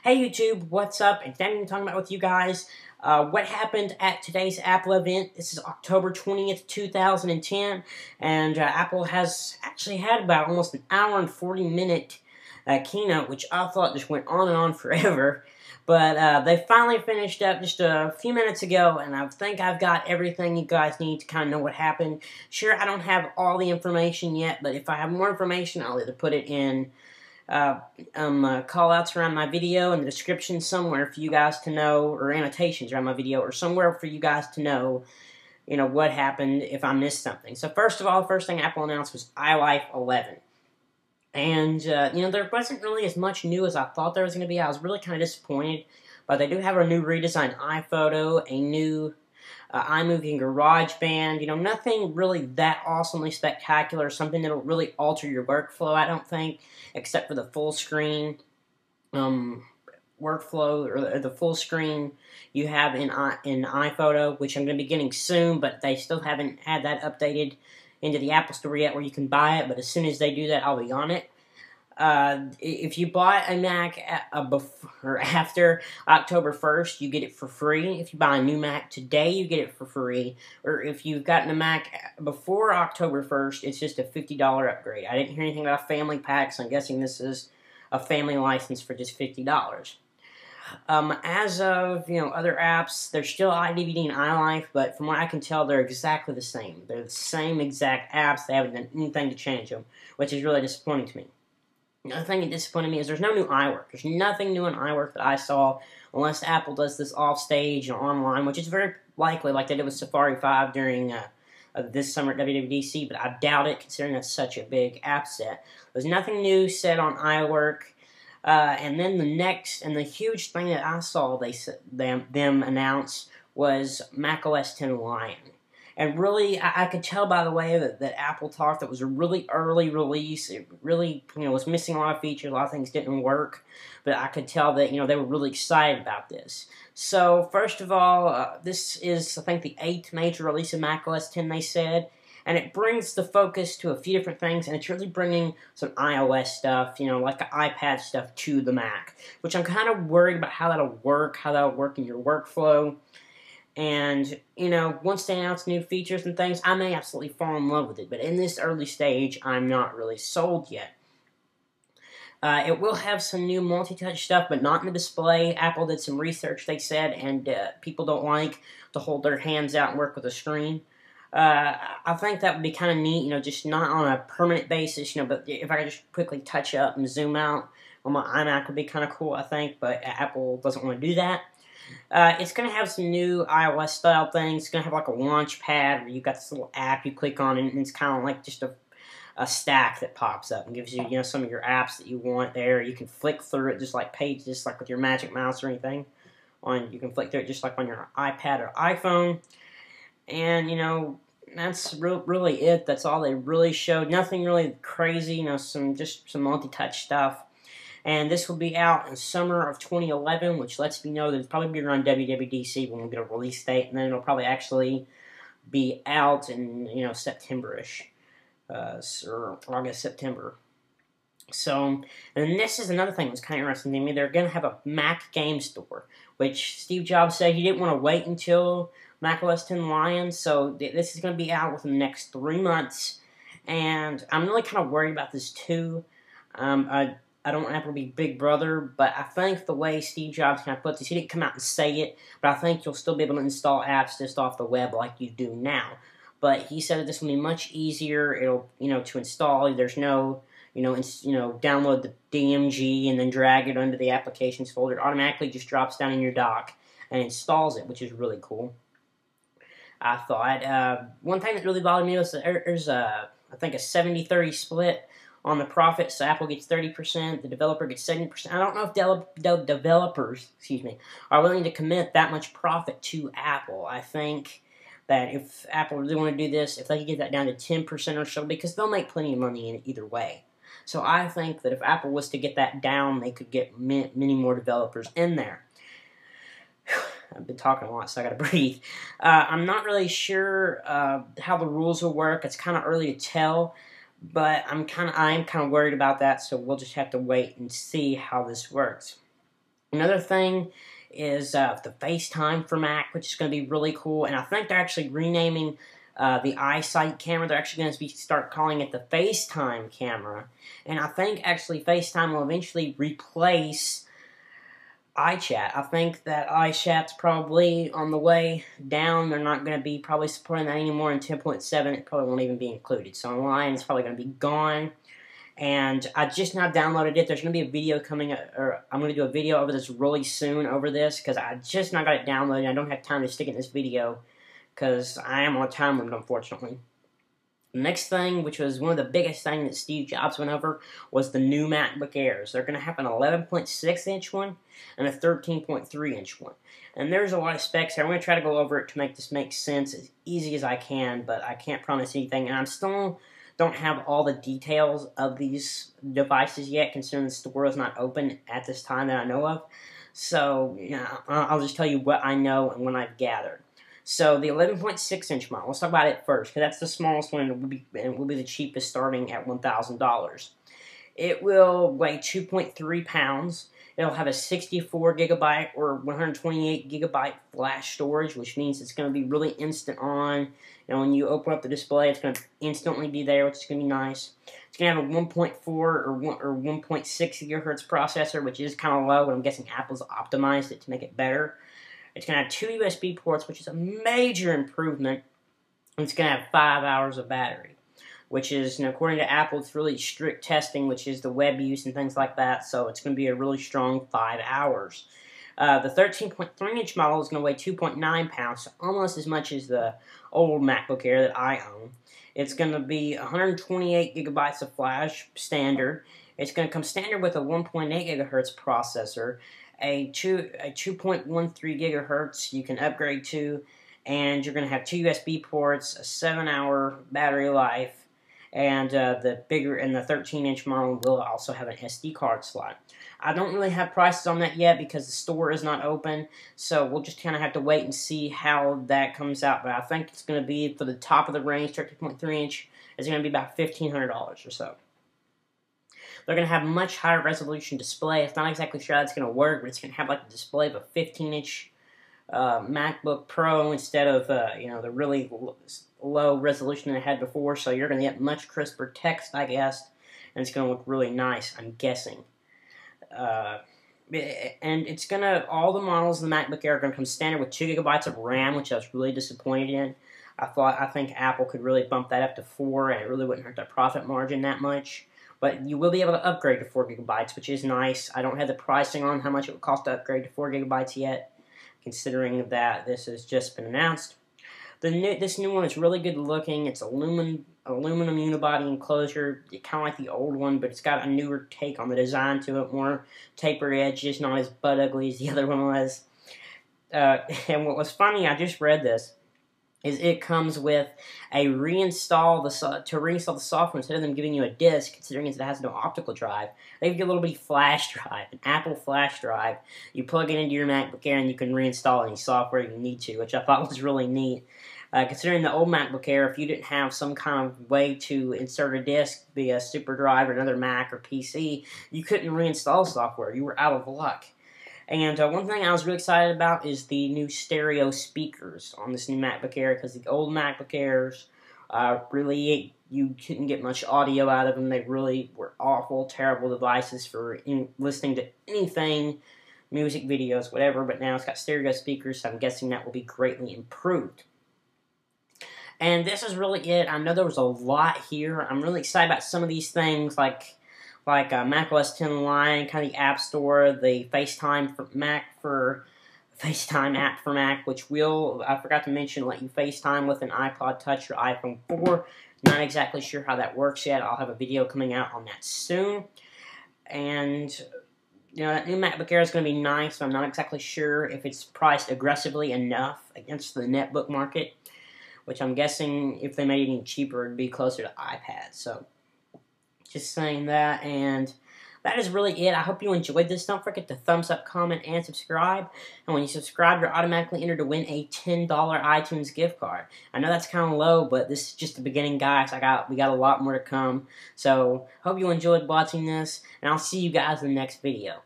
Hey YouTube, what's up? And today I'm talking about with you guys what happened at today's Apple event. This is October 20th, 2010, and Apple has actually had about almost an hour and 40-minute keynote, which I thought just went on and on forever. But they finally finished up just a few minutes ago, and I think I've got everything you guys need to kind of know what happened. Sure, I don't have all the information yet, but if I have more information, I'll either put it in call-outs around my video in the description somewhere for you guys to know, or annotations around my video, or somewhere for you guys to know, what happened if I missed something. So first of all, first thing Apple announced was iLife 11. And, there wasn't really as much new as I thought there was going to be. I was really kind of disappointed, but they do have a new redesigned iPhoto, a new iMovie and GarageBand, nothing really that awesomely spectacular, something that'll really alter your workflow, I don't think, except for the full screen workflow, or the full screen you have in iPhoto, which I'm going to be getting soon, but they still haven't had that updated into the Apple Store yet where you can buy it, but as soon as they do that, I'll be on it. If you bought a Mac after October 1st, you get it for free. If you buy a new Mac today, you get it for free. Or if you've gotten a Mac before October 1st, it's just a $50 upgrade. I didn't hear anything about a family pack, so I'm guessing this is a family license for just $50. As of, other apps, they're still iDVD and iLife, but from what I can tell, they're exactly the same. They're the same exact apps. They haven't done anything to change them, which is really disappointing to me. Another thing that disappointed me is there's no new iWork. There's nothing new in iWork that I saw, unless Apple does this off-stage or online, which is very likely, like they did with Safari 5 during this summer at WWDC, but I doubt it, considering that's such a big app set. There's nothing new said on iWork. And then the next, and the huge thing that I saw them announce was macOS 10 Lion. And really, I could tell by the way that Apple talked that it was a really early release. It really, was missing a lot of features. A lot of things didn't work. But I could tell that, they were really excited about this. So, first of all, this is, I think, the 8th major release of macOS 10, they said. And it brings the focus to a few different things, and it's really bringing some iOS stuff, like the iPad stuff, to the Mac. Which I'm kind of worried about how that'll work in your workflow. And, once they announce new features and things, I may absolutely fall in love with it. But in this early stage, I'm not really sold yet. It will have some new multi-touch stuff, but not in the display. Apple did some research, they said, and people don't like to hold their hands out and work with a screen. I think that would be kind of neat, just not on a permanent basis, but if I could just quickly touch up and zoom out on my iMac would be kind of cool, I think, but Apple doesn't want to do that. It's going to have some new iOS-style things. It's going to have like a launch pad where you've got this little app you click on, and it's kind of like just a stack that pops up and gives you, some of your apps that you want there. You can flick through it just like pages, like with your Magic Mouse or anything. You can flick through it just like on your iPad or iPhone. And, that's really it. That's all they really showed. Nothing really crazy, just some multi-touch stuff. And this will be out in summer of 2011, which lets me know that it'll probably be around WWDC when we'll get a release date, and then it'll probably actually be out in, September-ish, or August, September. So, and this is another thing that's kind of interesting to me. They're going to have a Mac game store, which Steve Jobs said he didn't want to wait until macOS 10 Lion, so this is going to be out within the next 3 months, and I'm really kind of worried about this too. I don't want Apple to be Big Brother, but I think the way Steve Jobs kind of puts this, he didn't come out and say it, but I think you'll still be able to install apps just off the web like you do now. But he said that this will be much easier. It'll, to install. There's no, download the DMG and then drag it under the applications folder. It automatically just drops down in your dock and installs it, which is really cool. I thought. One thing that really bothered me was that there's I think a 70-30 split on the profit, so Apple gets 30%, the developer gets 70%. I don't know if developers, are willing to commit that much profit to Apple. I think that if Apple really want to do this, if they could get that down to 10% or so, because they'll make plenty of money in it either way. So I think that if Apple was to get that down, they could get many more developers in there. I've been talking a lot, so I gotta breathe. I'm not really sure how the rules will work. It's kind of early to tell. But I am kind of worried about that, so we'll just have to wait and see how this works. Another thing is the FaceTime for Mac, which is going to be really cool. And I think they're actually renaming the iSight camera. They're actually going to start calling it the FaceTime camera. And I think actually FaceTime will eventually replace iChat. I think that iChat's probably on the way down. They're not going to be probably supporting that anymore in 10.7. It probably won't even be included. So online it's probably going to be gone. And I just now downloaded it. There's going to be a video coming, or I'm going to do a video over this really soon over this, because I just now got it downloaded. I don't have time to stick it in this video, because I am on a time limit, unfortunately. The next thing, which was one of the biggest things that Steve Jobs went over, was the new MacBook Airs. They're going to have an 11.6-inch one and a 13.3-inch one. And there's a lot of specs here. I'm going to try to go over it to make this make sense as easy as I can, but I can't promise anything. And I'm still don't have all the details of these devices yet, considering the store is not open at this time that I know of. So, I'll just tell you what I know and what I've gathered. So the 11.6-inch model, let's talk about it first, because that's the smallest one and will be the cheapest, starting at $1,000. It will weigh 2.3 pounds. It'll have a 64 gigabyte or 128 gigabyte flash storage, which means it's going to be really instant on. When you open up the display, it's going to instantly be there, which is going to be nice. It's going to have a 1.4 or 1.6 gigahertz processor, which is kind of low, but I'm guessing Apple's optimized it to make it better. It's going to have 2 USB ports, which is a major improvement. And it's going to have 5 hours of battery, which is, according to Apple, it's really strict testing, which is the web use and things like that. So it's going to be a really strong 5 hours. The 13.3-inch model is going to weigh 2.9 pounds, so almost as much as the old MacBook Air that I own. It's going to be 128 gigabytes of flash standard. It's going to come standard with a 1.8 gigahertz processor. A 2.13 gigahertz you can upgrade to, and you're going to have 2 USB ports, a 7-hour battery life, and the 13-inch model will also have an SD card slot. I don't really have prices on that yet because the store is not open, so we'll just kind of have to wait and see how that comes out. But I think it's going to be, for the top of the range, 13.3-inch, it's going to be about $1,500 or so. They're going to have much higher resolution display. It's not exactly sure how it's going to work, but it's going to have like a display of a 15-inch MacBook Pro instead of the really low resolution that it had before. So you're going to get much crisper text, I guess, and it's going to look really nice, I'm guessing. And it's going to, all the models of the MacBook Air are going to come standard with 2 gigabytes of RAM, which I was really disappointed in. I think Apple could really bump that up to 4, and it really wouldn't hurt their profit margin that much. But you will be able to upgrade to 4 gigabytes, which is nice. I don't have the pricing on how much it would cost to upgrade to 4 gigabytes yet, considering that this has just been announced. This new one is really good looking. It's aluminum unibody enclosure, kind of like the old one, but it's got a newer take on the design to it, more tapered edges, not as butt ugly as the other one was. And what was funny, I just read this, is it comes with a to reinstall the software. Instead of them giving you a disk, considering it has no optical drive, they give you a little bitty flash drive, an Apple flash drive. You plug it into your MacBook Air and you can reinstall any software you need to, which I thought was really neat. Considering the old MacBook Air, if you didn't have some kind of way to insert a disk via SuperDrive or another Mac or PC, you couldn't reinstall software. You were out of luck. And one thing I was really excited about is the new stereo speakers on this new MacBook Air, because the old MacBook Airs, really, you couldn't get much audio out of them. They really were awful, terrible devices for listening to anything, music videos, whatever, but now it's got stereo speakers, so I'm guessing that will be greatly improved. And this is really it. I know there was a lot here. I'm really excited about some of these things, like macOS 10 Lion, kind of the App Store, the FaceTime app for Mac, which will, I forgot to mention, let you FaceTime with an iPod Touch or iPhone 4. Not exactly sure how that works yet. I'll have a video coming out on that soon. And that new MacBook Air is going to be nice, but I'm not exactly sure if it's priced aggressively enough against the netbook market, which I'm guessing if they made it any cheaper, it'd be closer to iPad. So, just saying that, and that is really it. I hope you enjoyed this. Don't forget to thumbs up, comment, and subscribe. And when you subscribe, you're automatically entered to win a $10 iTunes gift card. I know that's kind of low, but this is just the beginning, guys. We got a lot more to come. So, hope you enjoyed watching this, and I'll see you guys in the next video.